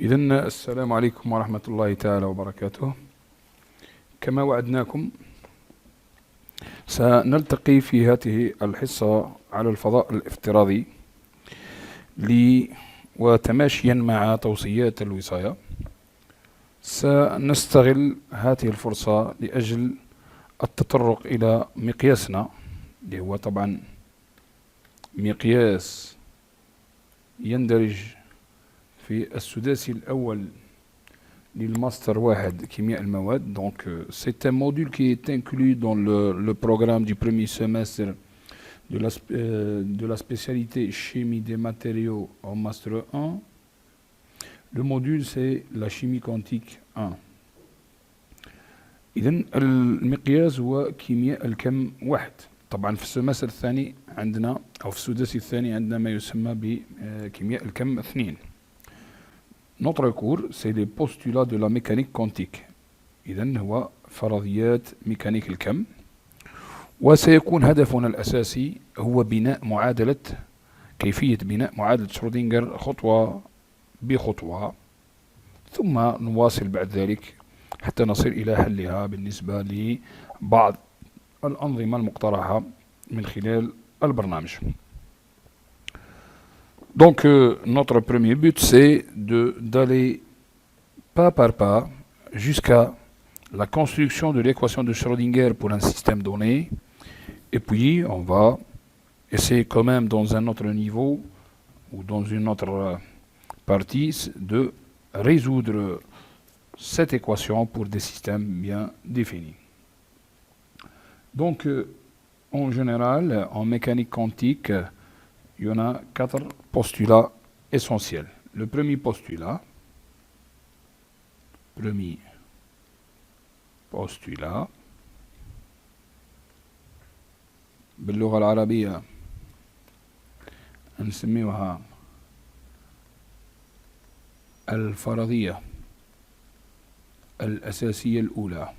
إذن السلام عليكم ورحمة الله تعالى وبركاته. كما وعدناكم سنلتقي في هذه الحصة على الفضاء الافتراضي وتماشيا مع توصيات الوصاية. سنستغل هذه الفرصة لأجل التطرق إلى مقياسنا اللي هو طبعا مقياس يندرج في السداسي الأول للماستر 1 كيمياء المواد. Donc c'est un module qui est inclus dans le programme du premier semestre de la spécialité chimie des matériaux en master 1. Le module c'est la chimie quantique 1. إذن المقياس هو كيمياء الكم 1. طبعا في السمستر الثاني عندنا أو في السداسي الثاني عندنا ما يسمى بكيمياء الكم 2. Notre cours, c'est les postulats de la mécanique quantique. إذن هو فرضيات ميكانيك الكم. وسيكون هدفنا الأساسي هو بناء كيفية بناء معادلة شرودنجر خطوة بخطوة، ثم نواصل بعد ذلك حتى نصل إلى حلها بالنسبة لبعض الأنظمة المقترحة من خلال البرنامج. Donc notre premier but c'est d'aller pas par pas jusqu'à la construction de l'équation de Schrödinger pour un système donné, et puis on va essayer quand même dans un autre niveau ou dans une autre partie de résoudre cette équation pour des systèmes bien définis. Donc en général en mécanique quantique il y en a 4 postulats essentiels. Le premier postulat باللغة العربية نسميها الفرضية الأساسية الأولى.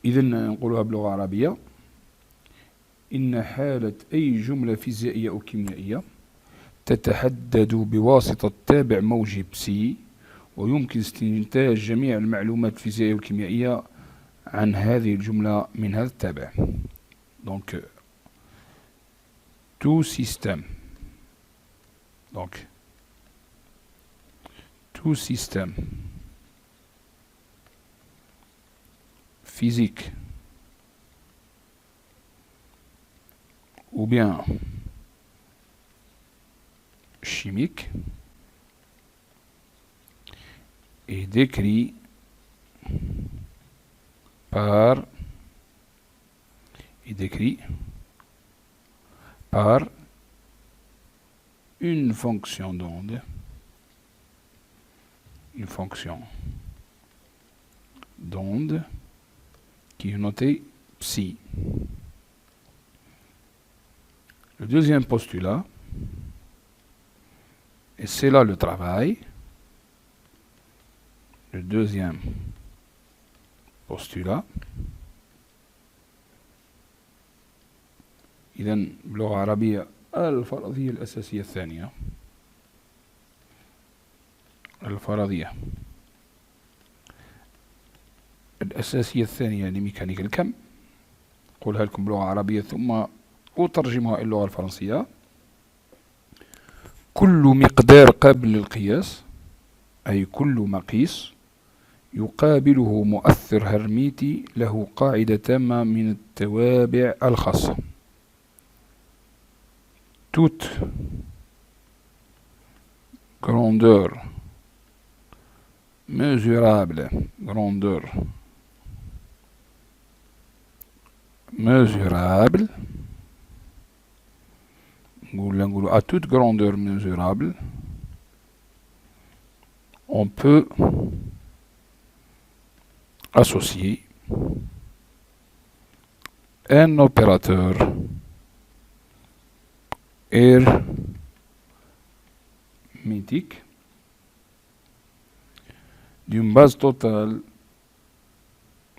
إذن نقولها باللغة العربية: إن حالة أي جملة فيزيائية أو كيميائية تتحدد بواسطة تابع موجب سي، ويمكن استنتاج جميع المعلومات الفيزيائية والكيميائية عن هذه الجملة من هذا التابع. Donc tout système physique ou bien chimique est décrit par une fonction d'onde, qui est notée psi. Le deuxième postulat, et c'est là le travail, le deuxième postulat. إذن باللغة العربية الفرضية الأساسية الثانية، الفرضية الأساسية الثانية لميكانيك الكم. أقولها لكم باللغة العربية ثم أترجمها إلى اللغة الفرنسية. كل مقدار قابل للقياس، أي كل مقيس يقابله مؤثر هرميتي له قاعدة تامة من التوابع الخاصة. Toute grandeur mesurable à toute grandeur mesurable, on peut associer un opérateur hermétique d'une base totale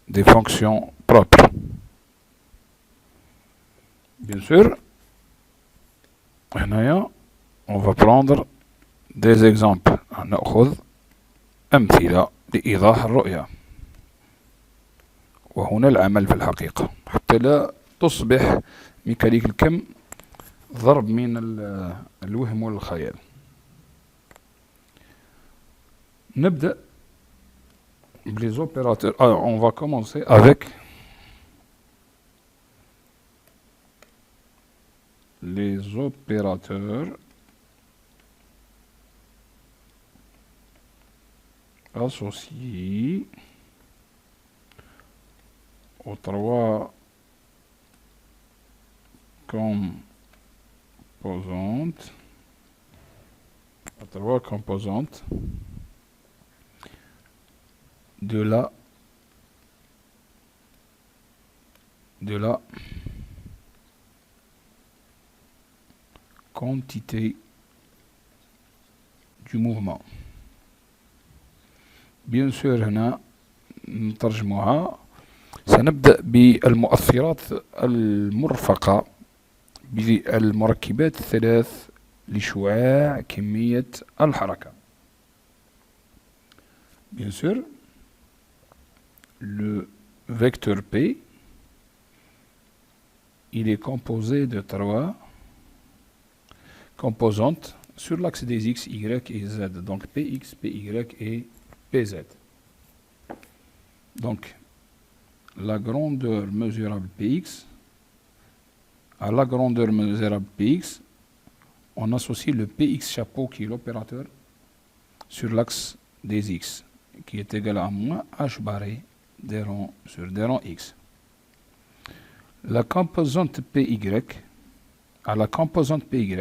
des fonctions propres. Bien sûr, on va prendre des exemples. نأخذ أمثلة لإيضاح الرؤية، وهنا العمل في الحقيقة حتى لا تصبح ميكانيك الكم ضرب من الوهم والخيال. نبدأ les opérateurs. Alors, on va commencer avec les opérateurs associés aux trois composantes de la quantité du mouvement. Bien sûr هنا نترجمها. سنبدأ بالمؤثرات المرفقة بالمركبات الثلاث لشعاع كمية الحركة. Bien sûr, le vecteur P, il est composé de trois composantes sur l'axe des X, Y et Z. Donc Px, Py et Pz. Donc la grandeur mesurable Px, à la grandeur mesurable Px, on associe le Px chapeau qui est l'opérateur sur l'axe des X, qui est égal à moins h barré des rangs sur des rangs X. La composante Py, à la composante Py,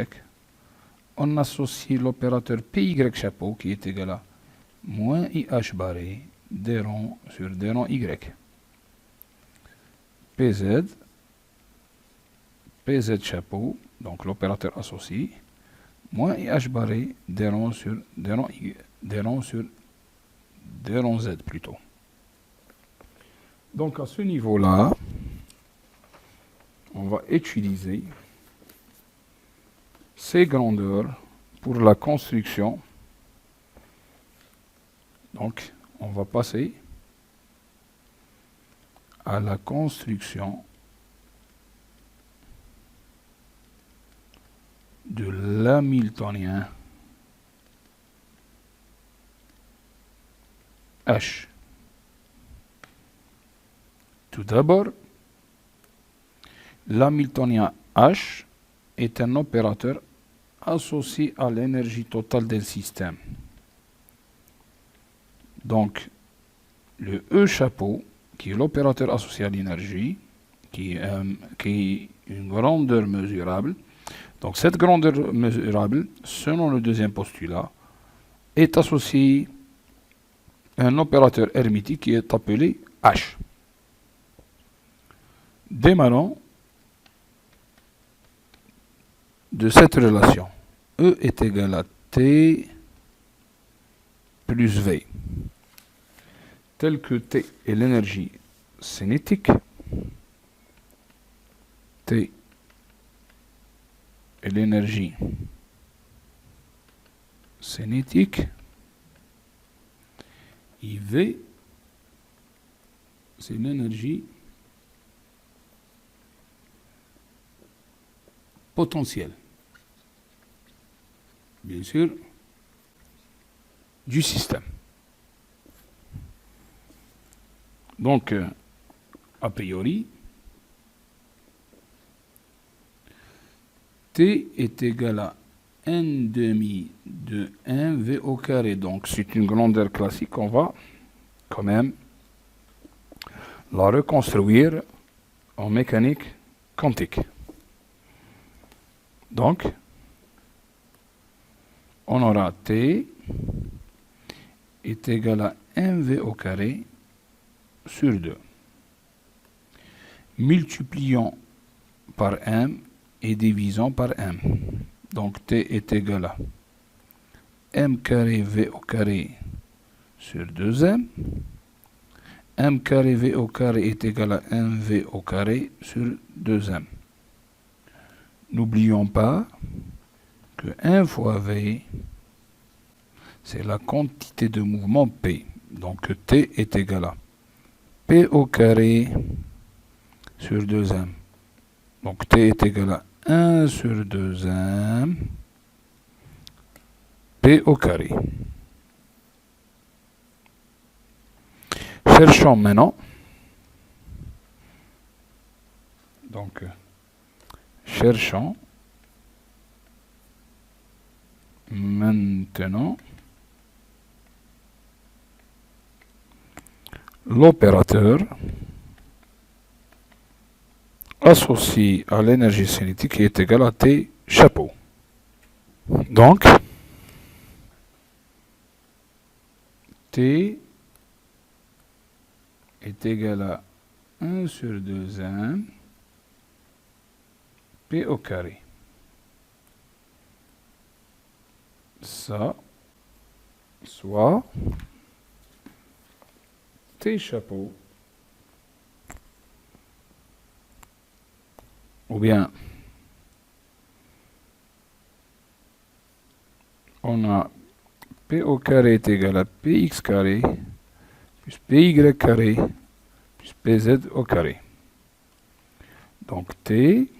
on associe l'opérateur Py chapeau qui est égal à moins IH barré des rangs sur des rangs Y. PZ chapeau, donc l'opérateur associé, moins IH barré des rangs sur des rangs Y, des rangs sur des rangs Z plutôt. Donc à ce niveau-là, on va utiliser ces grandeurs pour la construction. Donc, on va passer à la construction de l'hamiltonien H. Tout d'abord, l'hamiltonien H est un opérateur associé à l'énergie totale d'un système. Donc, le E chapeau, qui est l'opérateur associé à l'énergie, qui est une grandeur mesurable. Donc, cette grandeur mesurable, selon le deuxième postulat, est associée à un opérateur hermétique qui est appelé H. Démarrons de cette relation. E est égal à T plus V, tel que T est l'énergie cinétique, T est l'énergie cinétique, et V, c'est l'énergie potentielle, bien sûr, du système. Donc, a priori, T est égal à n demi de 1 V au carré. Donc, c'est une grandeur classique. On va quand même la reconstruire en mécanique quantique. Donc, on aura T est égal à 1V au carré sur 2. Multiplions par M et divisons par M. Donc T est égal à M carré V au carré sur 2M. M carré V au carré est égal à 1V au carré sur 2M. N'oublions pas que 1 fois V c'est la quantité de mouvement P. Donc T est égal à P au carré sur 2m. Donc T est égal à 1 sur 2m P au carré. Cherchons maintenant. Donc, cherchons maintenant l'opérateur associé à l'énergie cinétique qui est égal à T chapeau. Donc, T est égal à 1 sur 2m P au carré. Ça, soit T chapeau, ou bien on a P au carré est égal à Px carré plus Py carré plus Pz au carré. Donc T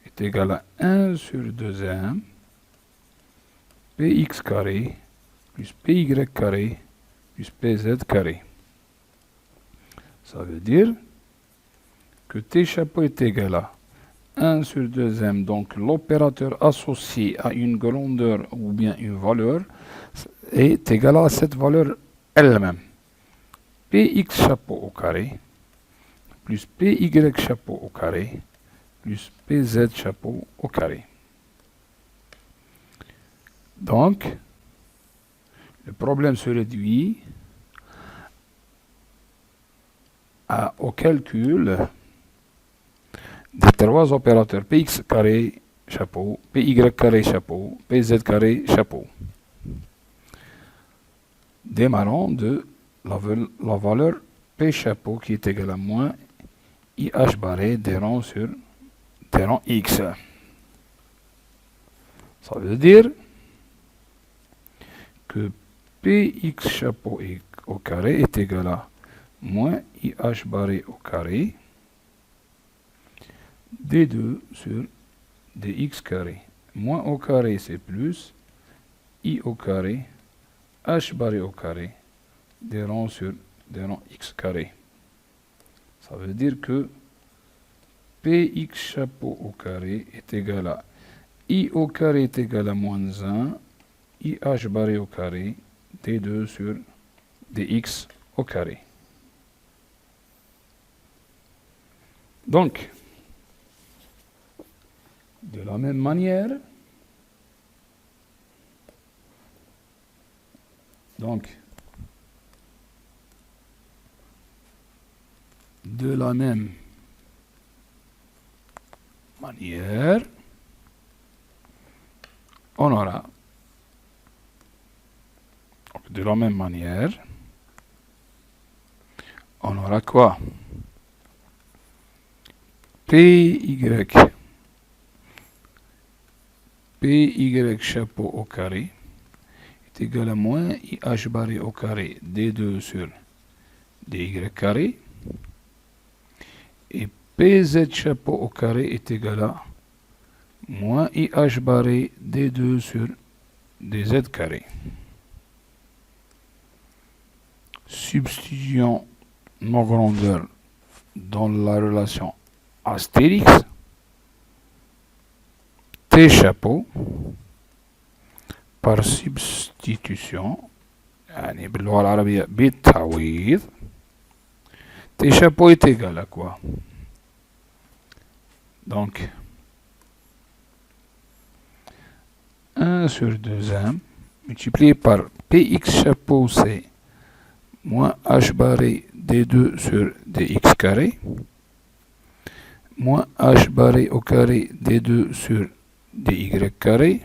est égal à 1 sur 2m Px carré plus Py carré plus Pz carré. Ça veut dire que T chapeau est égal à 1 sur 2m, donc l'opérateur associé à une grandeur ou bien une valeur est égal à cette valeur elle-même. Px chapeau au carré plus Py chapeau au carré plus Pz chapeau au carré. Donc, le problème se réduit au calcul des trois opérateurs Px carré chapeau, Py carré chapeau, Pz carré chapeau. Démarrons de la valeur P chapeau qui est égale à moins IH barré des rangs sur des rangs X. Ça veut dire que Px chapeau au carré est égal à moins IH barré au carré D2 sur dx carré. Moins au carré c'est plus I au carré H barré au carré des rangs sur des rangs X carré. Ça veut dire que Px chapeau au carré est égal à I au carré est égal à moins 1 IH barré au carré D2 sur dx au carré. Donc, de la même manière, on aura de la même manière, on aura quoi? Py chapeau au carré est égal à moins IH barré au carré D2 sur dy carré et Pz chapeau au carré est égal à moins IH barré D2 sur dz carré. Substituons nos grandeurs dans la relation Astérix. T chapeau par substitution يعني باللغة العربية بالتعويض T chapeau est égal à quoi? Donc 1 sur 2m multiplié par Px chapeau c'est moins H barré D2 sur dx carré moins H barré au carré D2 sur dy carré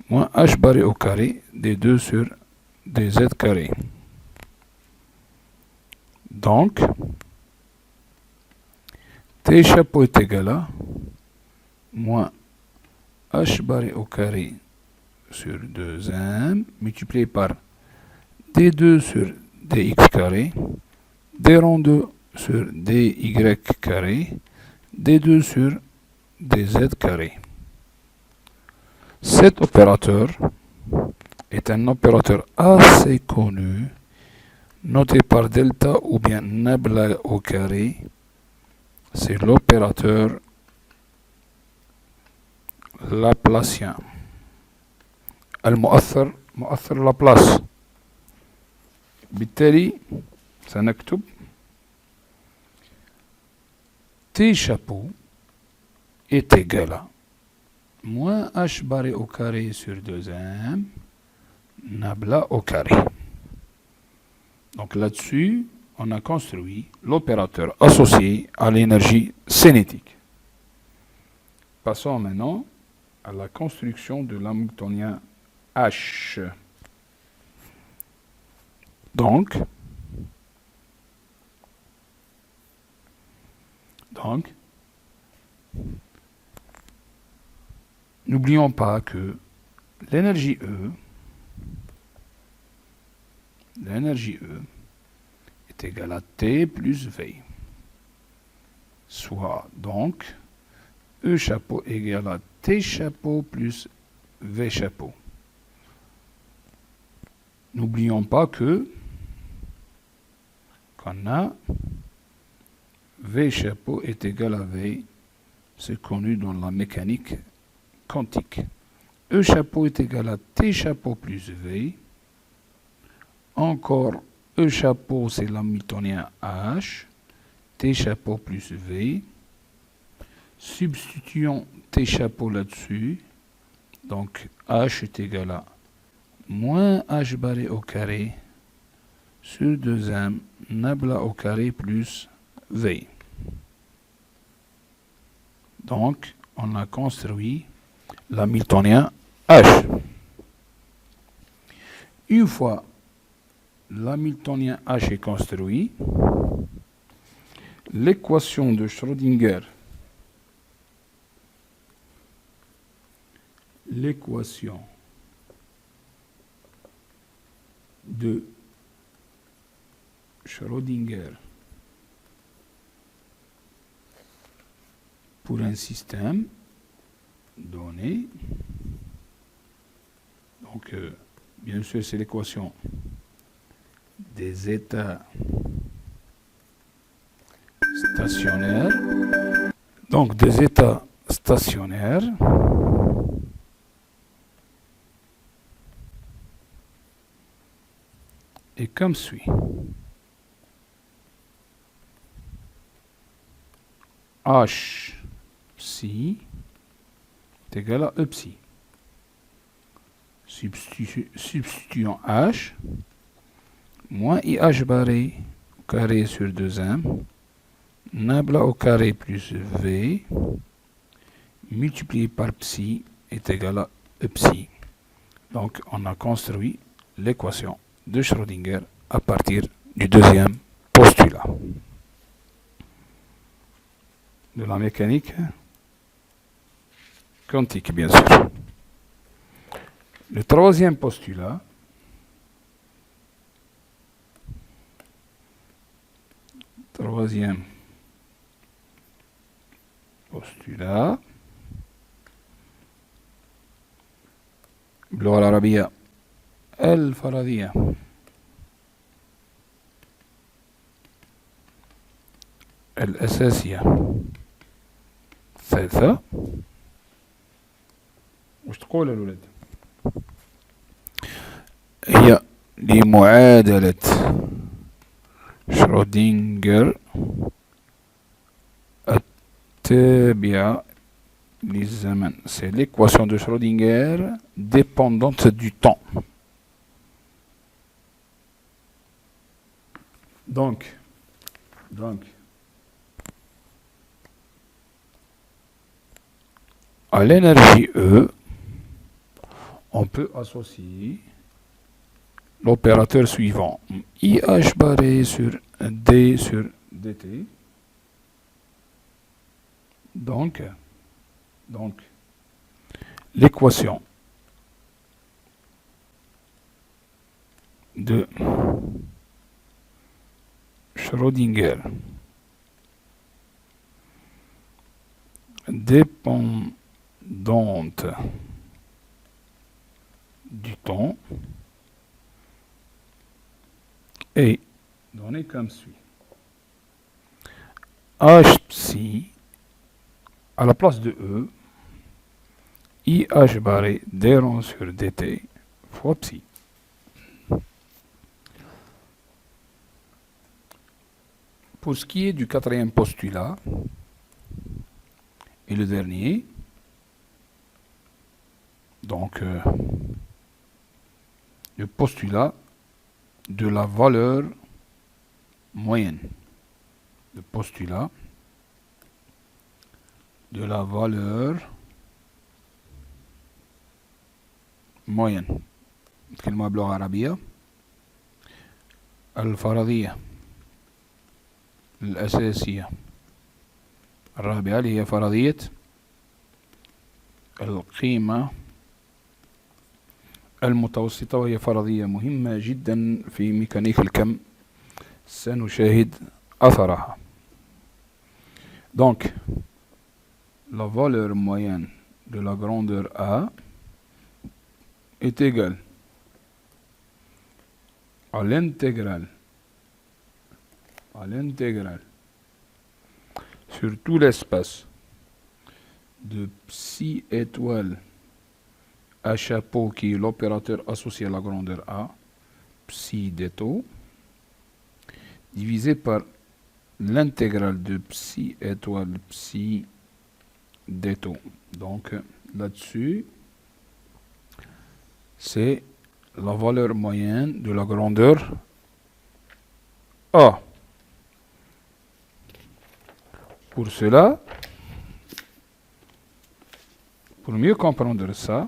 moins H barré au carré D2 sur dz carré. Donc, T chapeau est égal à moins H barré au carré sur 2m multiplié par d2 sur dx carré, d rond 2 sur dy carré, d2 sur dz carré. Cet opérateur est un opérateur assez connu, noté par delta ou bien nabla au carré. C'est l'opérateur laplacien. المؤثر مؤثر لابلاس. بالتالي سنكتب T chapeau est égal à moins h barré au carré sur 2m nabla au carré. Donc là-dessus, on a construit l'opérateur associé à l'énergie cinétique. Passons maintenant à la construction de l'hamiltonien H. Donc, n'oublions pas que l'énergie E est égale à T plus V. Soit donc E chapeau égale à T chapeau plus V chapeau. N'oublions pas qu'on a V chapeau est égal à V, c'est connu dans la mécanique quantique. E chapeau est égal à T chapeau plus V. Encore E chapeau, c'est l'hamiltonien H. T chapeau plus V. Substituons T chapeau là-dessus. Donc H est égal à moins H barré au carré sur 2m nabla au carré plus V. Donc, on a construit l'hamiltonien H. Une fois l'hamiltonien H est construit, l'équation de Schrödinger, l'équation de Schrödinger pour un système donné. Donc, bien sûr, c'est l'équation des états stationnaires. Donc, des états stationnaires est comme suit. H psi est égal à E psi. Substituons H moins IH barré au carré sur 2m nabla au carré plus V multiplié par psi est égal à E psi. Donc on a construit l'équation de Schrödinger à partir du deuxième postulat de la mécanique quantique, bien sûr. Le troisième postulat باللغة العربية الفرضية الأساسية الثالثة. وش تقول الولد؟ هي لمعادلة شرودينجر التابعة للزمن. C'est l'équation de Schrödinger dépendante du temps. Donc à l'énergie E, on peut associer l'opérateur suivant, IH barré sur D sur DT. Donc l'équation de Schrödinger dépendante du temps est donnée comme suit. H psi à la place de E, IH barré d rond sur dt fois psi. Pour ce qui est du quatrième postulat, et le dernier, donc le postulat de la valeur moyenne. Le postulat de la valeur moyenne. كلمة باللغة العربية الفرضية الأساسية الرابعة اللي هي فرضية القيمة المتوسطة، وهي فرضية مهمة جدا في ميكانيك الكم، سنشاهد أثرها. Donc, la valeur moyenne de la grandeur A est égale à l'intégrale sur tout l'espace de psi étoile à chapeau, qui est l'opérateur associé à la grandeur A, psi d'étau, divisé par l'intégrale de psi étoile psi d'étau. Donc là-dessus, c'est la valeur moyenne de la grandeur A. Pour cela, pour mieux comprendre ça,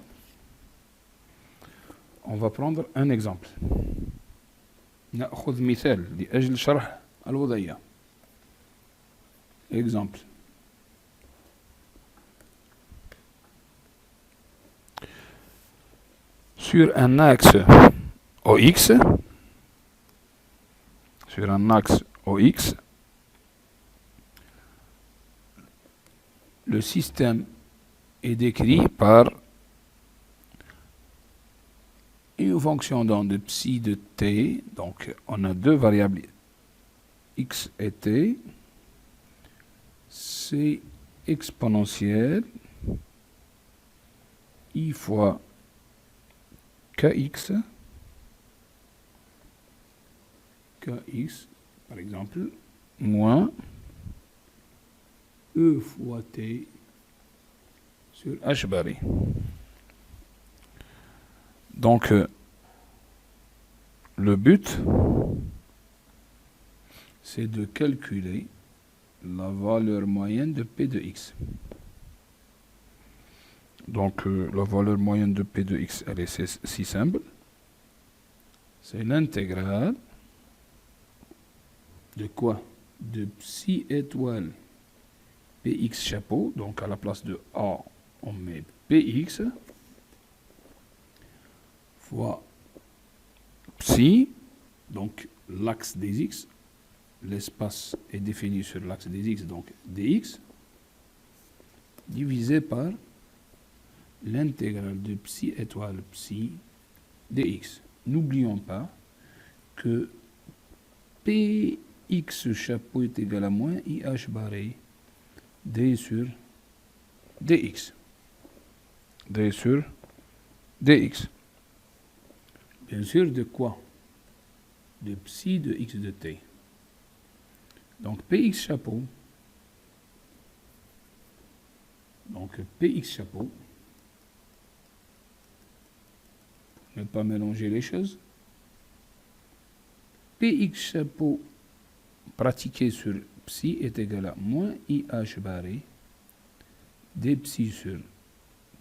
on va prendre un exemple. نأخذ مثال لأجل شرح الوضعية. Exemple. Sur un axe OX, le système est décrit par une fonction d'onde psi de t. Donc on a deux variables x et t. C'est exponentielle i fois kx, par exemple, moins e fois t sur h barré. Donc, le but, c'est de calculer la valeur moyenne de P de x. Donc, la valeur moyenne de P de x, elle est si simple. C'est l'intégrale de quoi? De psi étoile Px chapeau. Donc, à la place de A, on met Px fois psi, donc l'axe des x. L'espace est défini sur l'axe des x, donc dx, divisé par l'intégrale de psi étoile psi dx. N'oublions pas que px chapeau est égal à moins ih barré d sur dx. d sur dx. Bien sûr, de quoi? De psi de x de t. Donc px chapeau, pour ne pas mélanger les choses, px chapeau pratiqué sur psi est égal à moins ih barré d psi sur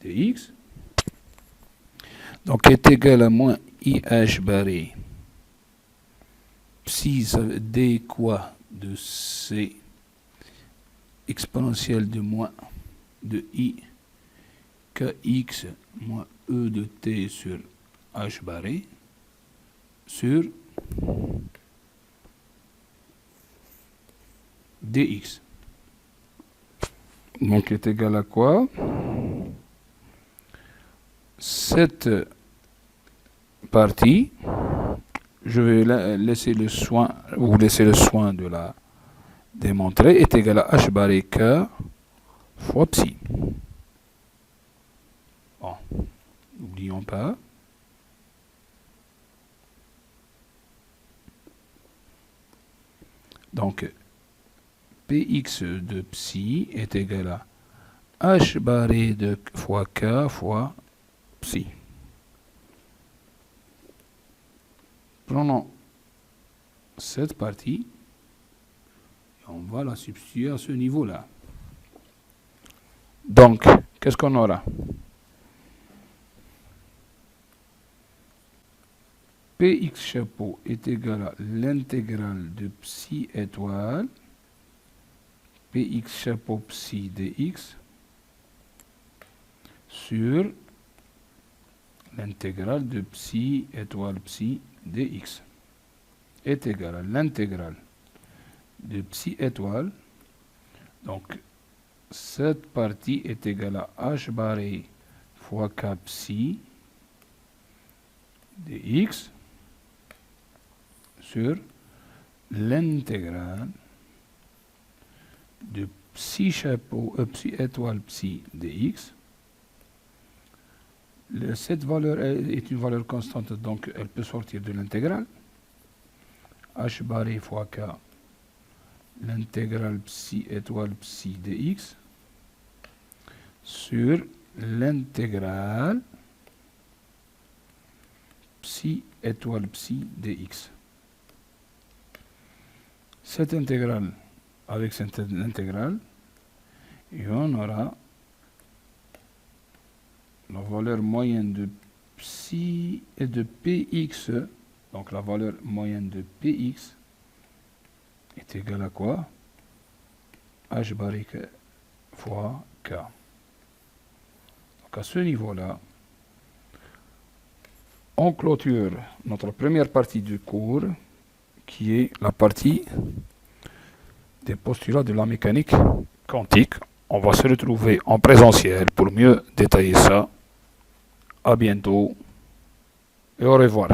dx, donc est égal à moins ih barré psi, ça veut d quoi de c exponentielle de moins de i kx moins e de t sur h barré sur dx. Donc est égal à quoi? Cette partie, je vais laisser le soin, vous laisser le soin de la démontrer, est égal à h barré k fois psi. Bon, n'oublions pas. Donc, Px de psi est égal à h barré de fois k fois psi. Prenons cette partie et on va la substituer à ce niveau-là. Donc, qu'est-ce qu'on aura? Px chapeau est égal à l'intégrale de psi étoile Px chapeau psi dx sur l'intégrale de psi étoile psi dx est égal à l'intégrale de psi étoile. Donc, cette partie est égale à h barré fois k psi dx sur l'intégrale de psi chapeau psi étoile psi dx. Cette valeur est une valeur constante, donc elle peut sortir de l'intégrale. H barré fois k, l'intégrale psi étoile psi dx sur l'intégrale psi étoile psi dx. Cette intégrale avec cette intégrale, et on aura la valeur moyenne de psi et de px, donc la valeur moyenne de px est égale à quoi? H barré fois k. Donc à ce niveau-là, on clôture notre première partie du cours, qui est la partie des postulats de la mécanique quantique. On va se retrouver en présentiel pour mieux détailler ça. À bientôt et au revoir.